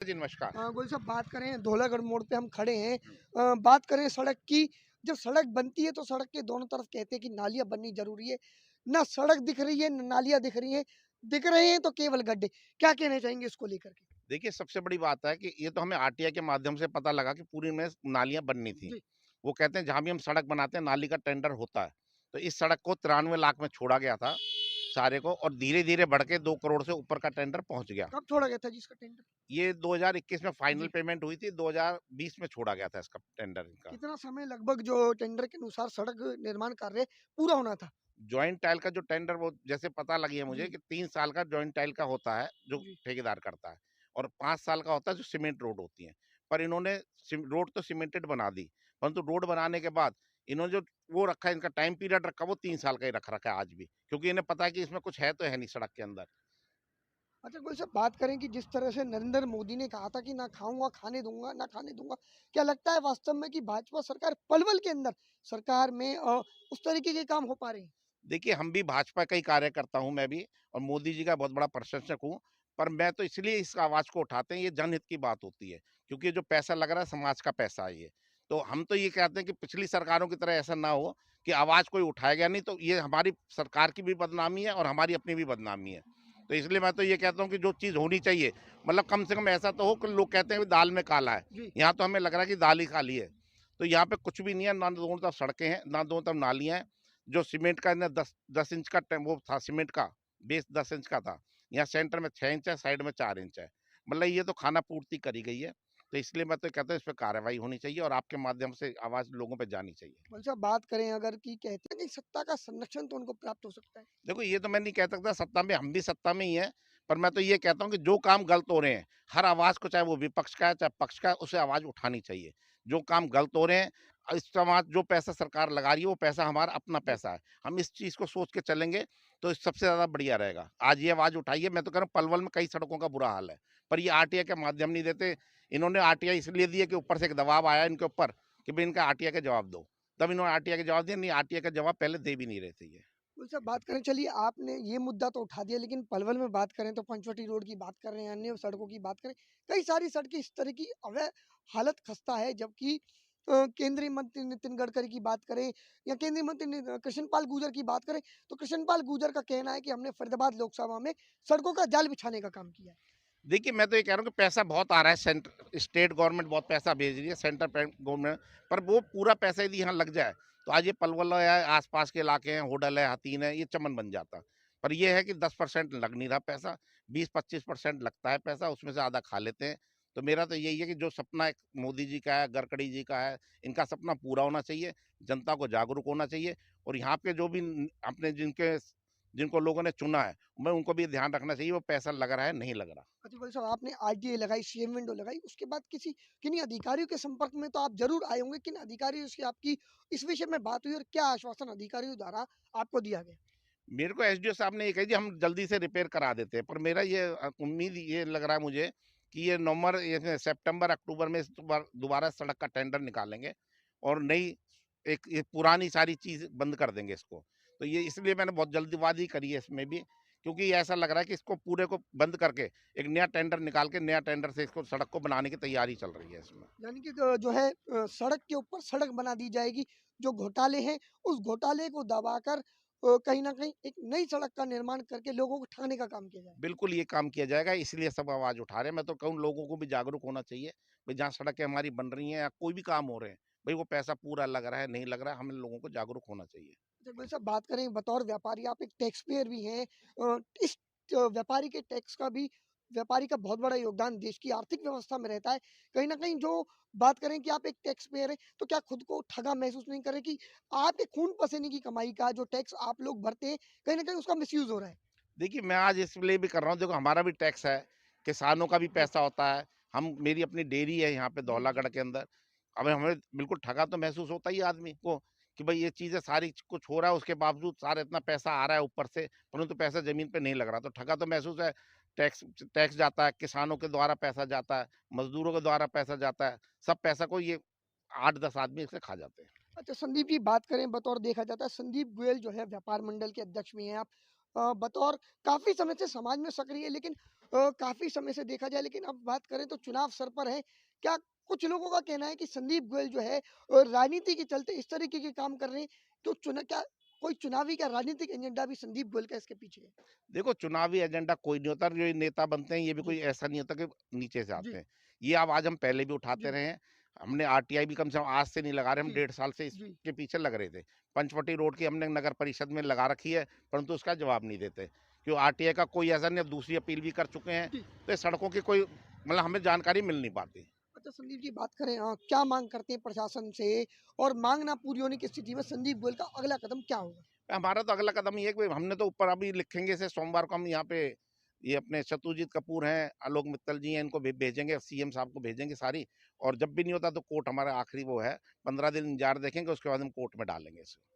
जी, नमस्कार। गोल साहब, बात करें धौलागढ़ मोड़ पे हम खड़े हैं। हुँ। बात करें सड़क की। जब सड़क बनती है तो सड़क के दोनों तरफ कहते हैं कि नालियाँ बननी ज़रूरी है। ना सड़क दिख रही है, ना नालियाँ दिख रही हैं। दिख रहे हैं तो केवल गड्ढे। क्या कहना चाहेंगे इसको लेकर के? देखिए, सबसे बड़ी बात है कि ये तो हमें आरटीआई के माध्यम से पता लगा कि पूरी में नालियाँ बननी थी। जी। वो कहते हैं जहाँ भी हम सड़क बनाते हैं नाली का टेंडर होता है। तो इस सड़क को 93 लाख में छोड़ा गया था सारे को, और धीरे-धीरे बढ़ के 2 करोड़ से ऊपर का टेंडर पहुँच गया। कब छोड़ा गया था जी इसका टेंडर? ये 2021 में फाइनल जी। पेमेंट हुई थी, 2020 में छोड़ा गया था इसका टेंडर इनका। कितना समय लगभग जो टेंडर के अनुसार सड़क निर्माण कार्य पूरा होना था? जॉइंट टाइल का जो टेंडर, वो जैसे पता लगी है मुझे जी, कि 3 साल का जॉइंट टाइल का होता है, जो जी। ठेकेदार करता है, और 5 साल का होता है जो सीमेंट रोड होती है। पर इन्होंने रोड तो सीमेंटेड बना दी, परंतु रोड बनाने के बाद इन्होंने जो वो रखा है, इनका टाइम पीरियड रखा, वो 3 साल का ही रख रखा है आज भी, क्योंकि इन्हें पता है कि इसमें कुछ है तो है नहीं सड़क के अंदर। अच्छा, कोई साहब, बात करें कि जिस तरह से नरेंद्र मोदी ने कहा था कि ना खाऊँगा, खाने दूँगा, ना खाने दूँगा। क्या लगता है वास्तव में कि भाजपा सरकार पलवल के अंदर सरकार में उस तरीके के काम हो पा रहे हैं? देखिए, हम भी भाजपा का ही कार्यकर्ता हूँ मैं भी, और मोदी जी का बहुत बड़ा प्रशंसक हूँ। पर मैं तो इसलिए इस आवाज़ को उठाते हैं, ये जनहित की बात होती है, क्योंकि जो पैसा लग रहा है समाज का पैसा है ये। तो हम तो ये कहते हैं कि पिछली सरकारों की तरह ऐसा ना हो कि आवाज़ कोई उठाएगा नहीं, तो ये हमारी सरकार की भी बदनामी है और हमारी अपनी भी बदनामी है। तो इसलिए मैं तो ये कहता हूँ कि जो चीज़ होनी चाहिए, मतलब कम से कम ऐसा तो हो कि लोग कहते हैं कि दाल में काला है, जी। यहाँ तो हमें लग रहा है कि दाल ही काली है। तो यहाँ पे कुछ भी नहीं है, ना दोनों तरफ सड़कें हैं, ना दोनों तरफ नालियाँ हैं। जो सीमेंट का ना 10 इंच का वो था सीमेंट का, बेस 10 इंच का था। यहाँ सेंटर में 6 इंच है, साइड में 4 इंच है। मतलब ये तो खाना पूर्ति करी गई है। तो इसलिए मैं तो कहता हूँ इस पे कार्रवाई होनी चाहिए और आपके माध्यम से आवाज़ लोगों पे जानी चाहिए। भाई साहब, बात करें अगर कि कहते हैं कि सत्ता का संरक्षण तो उनको प्राप्त हो सकता है। देखो, ये तो मैं नहीं कह सकता सत्ता में, हम भी सत्ता में ही हैं, पर मैं तो ये कहता हूँ कि जो काम गलत हो रहे हैं, हर आवाज़ को, चाहे वो विपक्ष का है, चाहे पक्ष का है, उसे आवाज़ उठानी चाहिए। जो काम गलत हो रहे हैं, इस समाज जो पैसा सरकार लगा रही है, वो पैसा हमारा अपना जी। पैसा है। हम इस चीज़ को सोच के चलेंगे, तो सबसे ज़्यादा बढ़िया रहेगा। आज ये आवाज़ उठाइए, मैं तो कह रहा हूँ पलवल में कई सड़कों का बुरा हाल है, पर ये आरटीआई के माध्यम नहीं देते। इन्होंने आरटीआई इसलिए दी है कि ऊपर से एक दबाव आया इनके ऊपर कि भई इनका आरटीआई का जवाब दो। तब इन्होंने आरटीआई का जवाब दिया, नहीं आरटीआई का जवाब पहले दे भी नहीं रहे थे ये। भाई साहब, बात करें, चलिए आपने ये मुद्दा तो उठा दिया, लेकिन पलवल में बात करें तो पंचवटी रोड की बात कर रहे हैं, अन्य सड़कों की बात करें, कई सारी सड़कें इस तरह की हालत खस्ता है, जबकि केंद्रीय मंत्री नितिन गडकरी की बात करें या केंद्रीय मंत्री कृष्णपाल गुर्जर की बात करें, तो कृष्णपाल गुर्जर का कहना है कि हमने फरीदाबाद लोकसभा में सड़कों का जाल बिछाने का काम किया है। देखिए, मैं तो ये कह रहा हूँ कि पैसा बहुत आ रहा है, स्टेट गवर्नमेंट बहुत पैसा भेज रही है, सेंटर पे गवर्नमेंट, पर वो पूरा पैसा यदि यहाँ लग जाए, तो आज ये पलवल है, आस-पास के इलाके हैं, होडल है, हथीन है, ये चमन बन जाता। पर ये है कि 10% लग नहीं रहा पैसा, 20-25% लगता है पैसा, उसमें से आधा खा लेते हैं। तो मेरा तो यही है कि जो सपना एक मोदी जी का है, गडकरी जी का है, इनका सपना पूरा होना चाहिए, जनता को जागरूक होना चाहिए, और यहाँ पे जो भी अपने जिनको लोगों ने चुना है, मैं उनको भी ध्यान रखना चाहिए, वो पैसा लग रहा है, नहीं लग रहा। अच्छा भाई साहब, आपने आरटीआई लगाई, सीएम विंडो लगाई, उसके बाद किन्हीं अधिकारियों के संपर्क में तो आप जरूर आए होंगे। किन अधिकारियों से आपकी इस विषय में बात हुई और क्या आश्वासन अधिकारियों द्वारा आपको दिया गया? मेरे को एसडीओ साहब ने ये कहा जी हम जल्दी से रिपेयर करा देते हैं, पर मेरा ये उम्मीद ये लग रहा है मुझे कि ये नवंबर, ये सितंबर अक्टूबर में दोबारा सड़क का टेंडर निकालेंगे और नई एक ये पुरानी सारी चीज बंद कर देंगे इसको। तो ये इसलिए मैंने बहुत जल्दीबाजी करी है इसमें भी, क्योंकि ये ऐसा लग रहा है कि इसको पूरे को बंद करके एक नया टेंडर निकाल के नया टेंडर से इसको सड़क को बनाने की तैयारी चल रही है इसमें। यानी कि जो है सड़क के ऊपर सड़क बना दी जाएगी। जो घोटाले हैं, उस घोटाले को दबाकर कहीं न कहीं एक नई सड़क का निर्माण करके लोगों को ठगने का काम किया जाएगा। बिल्कुल, ये काम किया जाएगा, इसलिए सब आवाज़ उठा रहे हैं। मैं तो कहूँ लोगों को भी जागरूक होना चाहिए, भई जहाँ सड़कें हमारी बन रही हैं या कोई भी काम हो रहे हैं, भई वो पैसा पूरा लग रहा है, नहीं लग रहा है, हम लोगों को जागरूक होना चाहिए। जब वैसे बात करें बतौर व्यापारी, आप एक टैक्स पेयर भी हैं। इस व्यापारी के टैक्स का भी व्यापारी का बहुत बड़ा योगदान देश की आर्थिक व्यवस्था में रहता है। कहीं न कहीं जो बात करें कि आप एक टैक्स पेयर हैं, तो क्या खुद को ठगा महसूस नहीं कर रहे कि आपके खून-पसीने की कमाई का जो टैक्स आप लोग भरते हैं, कहीं न कहीं उसका मिसयूज़ हो रहा है? देखिए, मैं आज इसलिए भी कर रहा हूँ, देखो हमारा भी टैक्स है, किसानों का भी जी, पैसा होता है, हम मेरी अपनी डेयरी है यहाँ पे जी, जी। धौलागढ़ के अंदर। अब हमें बिल्कुल ठगा तो महसूस होता ही है आदमी को कि भई ये चीज़ें सारी कुछ हो रहा है, उसके बावजूद सारा इतना पैसा आ रहा है ऊपर से, परंतु पैसा ज़मीन पे नहीं लग रहा, तो ठगा तो महसूस है। टैक्स टैक्स जाता है, किसानों के द्वारा पैसा जाता है, मज़दूरों के द्वारा पैसा जाता है, सब पैसा को ये 8-10 आदमी इसे खा जाते हैं। अच्छा, संदीप जी, बात करें बतौर देखा जाता है, संदीप गोयल जो है व्यापार मंडल के अध्यक्ष भी हैं आप। बतौर काफ़ी समय से समाज में सक्रिय है, लेकिन काफ़ी समय से देखा जाए, लेकिन अब बात करें तो चुनाव सर पर है। क्या कुछ लोगों का कहना है कि संदीप गोयल जो है राजनीति के चलते इस तरीके के काम कर रहे हैं, तो क्या कोई चुनावी क्या राजनीतिक एजेंडा भी संदीप गोयल का इसके पीछे है? देखो, चुनावी एजेंडा कोई नहीं होता, जो ये नेता बनते हैं ये भी जी, कोई ऐसा नहीं होता कि नीचे से आते जी, हैं। ये आवाज़ हम पहले भी उठाते जी, रहे हैं। हमने आरटीआई भी कम से कम आज से नहीं लगा रहे, हम जी, 1.5 साल से जी, इसके पीछे लग रहे थे। पंचवटी रोड की हमने नगर परिषद में लगा रखी है, परंतु उसका जवाब नहीं देते। क्यों आरटीआई का कोई ऐसा नहीं, अब दूसरी अपील भी कर चुके हैं, जी। तो ये सड़कों की कोई मतलब हमें जानकारी मिल नहीं पाती। अच्छा संदीप जी, बात करें क्या माँग करते हैं प्रशासन से, और माँग ना पूरी होने की स्थिति में संदीप गोयल का अगला कदम क्या होगा? हमारा तो अगला कदम ये है कि हमने तो ऊपर अभी लिखेंगे से सोमवार को हम यहाँ पे ये अपने शत्रुजीत कपूर हैं, आलोक मित्तल जी हैं, इनको भेजेंगे, सीएम साहब को भेजेंगे सारी। और जब भी नहीं होता तो कोर्ट हमारा आखिरी वो है, 15 दिन इंतजार देखेंगे, उसके बाद हम कोर्ट में डालेंगे इसको।